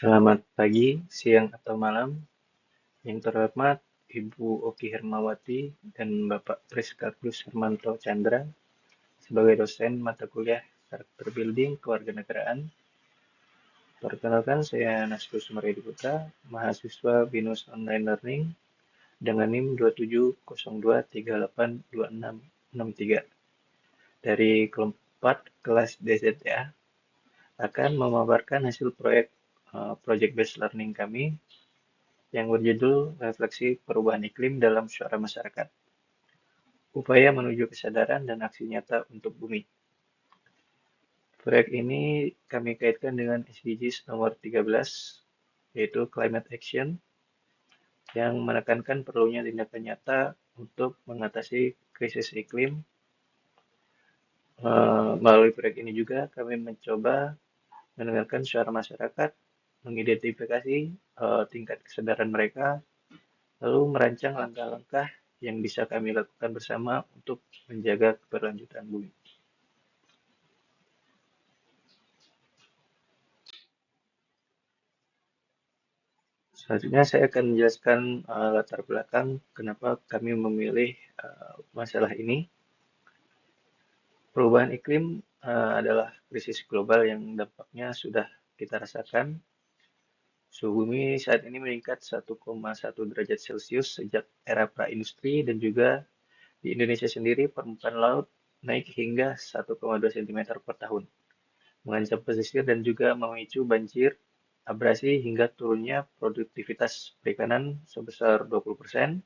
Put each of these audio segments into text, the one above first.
Selamat pagi, siang, atau malam. Yang terhormat Ibu Oki Hermawati dan Bapak Priskardus Hermanto Chandra sebagai dosen mata kuliah Karakter Building Kewarganegaraan. Perkenalkan, saya Nasrul Sumaryadi Putra, mahasiswa BINUS Online Learning dengan NIM 2702382663 dari kelompok 4 kelas DZA akan memaparkan hasil proyek Project Based Learning kami yang berjudul Refleksi Perubahan Iklim dalam Suara Masyarakat. Upaya menuju kesadaran dan aksi nyata untuk bumi. Proyek ini kami kaitkan dengan SDGs nomor 13, yaitu Climate Action, yang menekankan perlunya tindakan nyata untuk mengatasi krisis iklim. Melalui proyek ini juga kami mencoba mendengarkan suara masyarakat, mengidentifikasi tingkat kesadaran mereka, lalu merancang langkah-langkah yang bisa kami lakukan bersama untuk menjaga keberlanjutan bumi. Selanjutnya saya akan menjelaskan latar belakang kenapa kami memilih masalah ini. Perubahan iklim adalah krisis global yang dampaknya sudah kita rasakan. Suhu bumi saat ini meningkat 1,1 derajat Celcius sejak era praindustri dan juga di Indonesia sendiri permukaan laut naik hingga 1,2 cm per tahun, mengancam pesisir dan juga memicu banjir, abrasi hingga turunnya produktivitas perikanan sebesar 20%.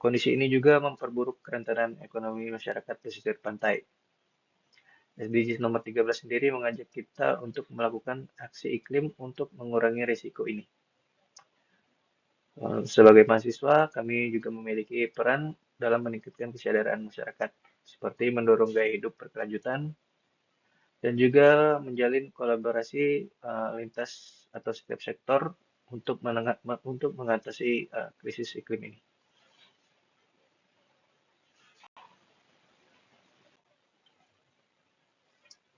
Kondisi ini juga memperburuk kerentanan ekonomi masyarakat pesisir pantai. SDGs nomor 13 sendiri mengajak kita untuk melakukan aksi iklim untuk mengurangi risiko ini. Sebagai mahasiswa, kami juga memiliki peran dalam meningkatkan kesadaran masyarakat, seperti mendorong gaya hidup berkelanjutan dan juga menjalin kolaborasi lintas atau setiap sektor untuk mengatasi krisis iklim ini.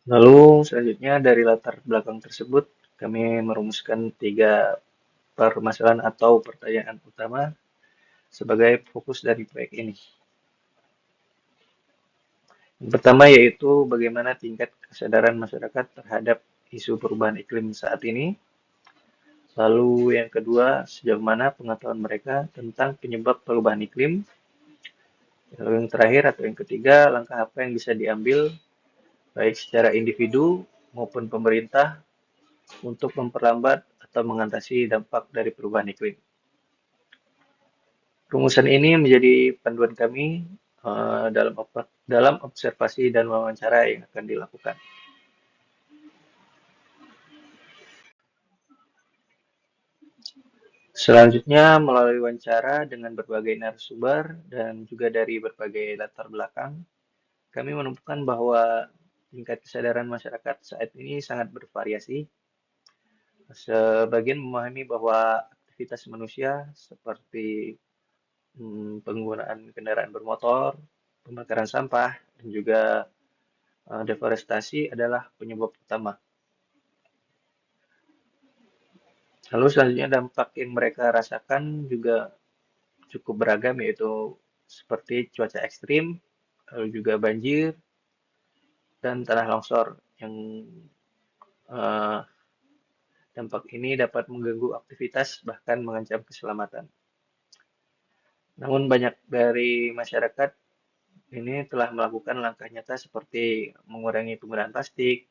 Lalu selanjutnya dari latar belakang tersebut, kami merumuskan 3 permasalahan atau pertanyaan utama sebagai fokus dari proyek ini. Yang pertama yaitu bagaimana tingkat kesadaran masyarakat terhadap isu perubahan iklim saat ini. Lalu yang kedua, sejauh mana pengetahuan mereka tentang penyebab perubahan iklim. Lalu yang terakhir atau yang ketiga, langkah apa yang bisa diambil baik secara individu maupun pemerintah untuk memperlambat atau mengatasi dampak dari perubahan iklim. Rumusan ini menjadi panduan kami dalam observasi dan wawancara yang akan dilakukan. Selanjutnya, melalui wawancara dengan berbagai narasumber dan juga dari berbagai latar belakang, kami menemukan bahwa tingkat kesadaran masyarakat saat ini sangat bervariasi. Sebagian memahami bahwa aktivitas manusia seperti penggunaan kendaraan bermotor, pembakaran sampah, dan juga deforestasi adalah penyebab utama. Lalu selanjutnya dampak yang mereka rasakan juga cukup beragam, yaitu seperti cuaca ekstrim, lalu juga banjir, dan tanah longsor yang uh, dampak ini dapat mengganggu aktivitas bahkan mengancam keselamatan. Namun banyak dari masyarakat ini telah melakukan langkah nyata seperti mengurangi penggunaan plastik,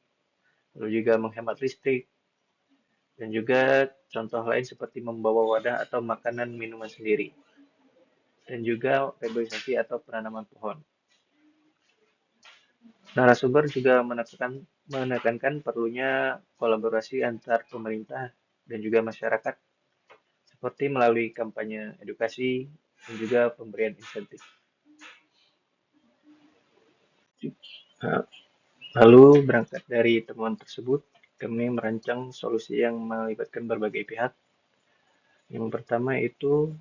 lalu juga menghemat listrik, dan juga contoh lain seperti membawa wadah atau makanan minuman sendiri, dan juga reboisasi atau penanaman pohon. Narasumber juga menekankan perlunya kolaborasi antar pemerintah dan juga masyarakat, seperti melalui kampanye edukasi dan juga pemberian insentif. Lalu berangkat dari temuan tersebut, kami merancang solusi yang melibatkan berbagai pihak. Yang pertama itu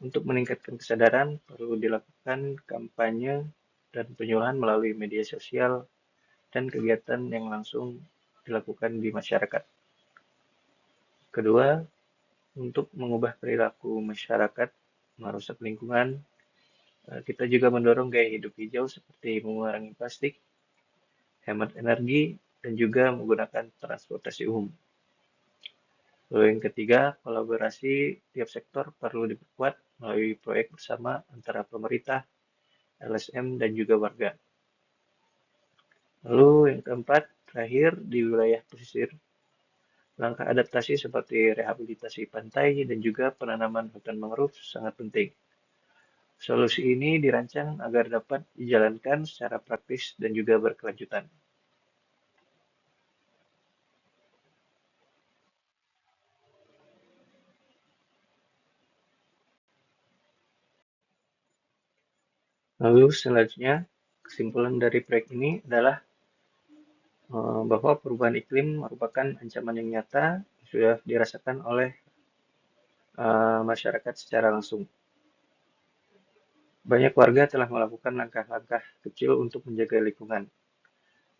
untuk meningkatkan kesadaran perlu dilakukan kampanye dan penyuluhan melalui media sosial dan kegiatan yang langsung dilakukan di masyarakat. Kedua, untuk mengubah perilaku masyarakat merusak lingkungan, kita juga mendorong gaya hidup hijau seperti mengurangi plastik, hemat energi, dan juga menggunakan transportasi umum. Lalu yang ketiga, kolaborasi tiap sektor perlu diperkuat melalui proyek bersama antara pemerintah, LSM, dan juga warga. Lalu yang keempat, terakhir di wilayah pesisir, langkah adaptasi seperti rehabilitasi pantai dan juga penanaman hutan mangrove sangat penting. Solusi ini dirancang agar dapat dijalankan secara praktis dan juga berkelanjutan. Lalu selanjutnya, kesimpulan dari proyek ini adalah bahwa perubahan iklim merupakan ancaman yang nyata yang sudah dirasakan oleh masyarakat secara langsung. Banyak warga telah melakukan langkah-langkah kecil untuk menjaga lingkungan,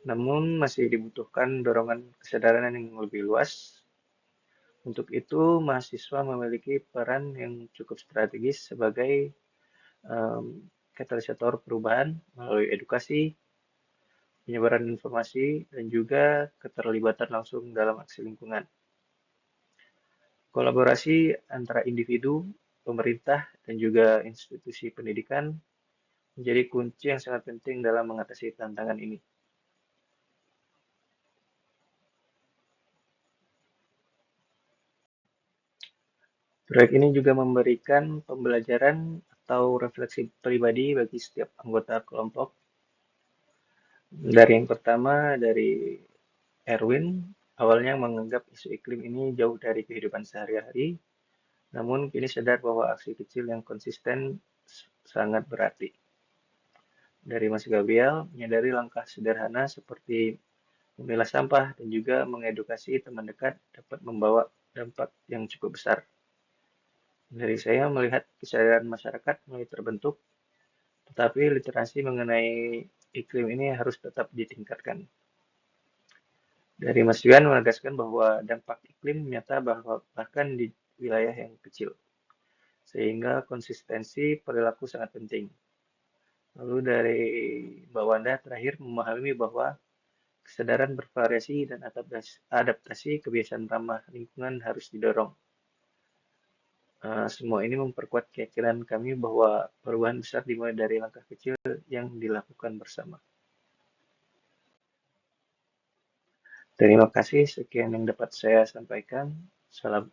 namun masih dibutuhkan dorongan kesadaran yang lebih luas. Untuk itu, mahasiswa memiliki peran yang cukup strategis sebagai um, katalisator perubahan melalui edukasi, penyebaran informasi, dan juga keterlibatan langsung dalam aksi lingkungan. Kolaborasi antara individu, pemerintah, dan juga institusi pendidikan menjadi kunci yang sangat penting dalam mengatasi tantangan ini. Proyek ini juga memberikan pembelajaran atau refleksi pribadi bagi setiap anggota kelompok. Dari yang pertama, dari Erwin, awalnya menganggap isu iklim ini jauh dari kehidupan sehari-hari, namun kini sadar bahwa aksi kecil yang konsisten sangat berarti. Dari Mas Gabriel, menyadari langkah sederhana seperti memilah sampah dan juga mengedukasi teman dekat dapat membawa dampak yang cukup besar. Dari saya melihat kesadaran masyarakat mulai terbentuk, tetapi literasi mengenai iklim ini harus tetap ditingkatkan. Dari Mas Yuan menegaskan bahwa dampak iklim nyata bahwa bahkan di wilayah yang kecil, sehingga konsistensi perilaku sangat penting. Lalu dari Mbak Wanda terakhir memahami bahwa kesadaran bervariasi dan adaptasi kebiasaan ramah lingkungan harus didorong. Semua ini memperkuat keyakinan kami bahwa perubahan besar dimulai dari langkah kecil yang dilakukan bersama. Terima kasih, sekian yang dapat saya sampaikan. Salam.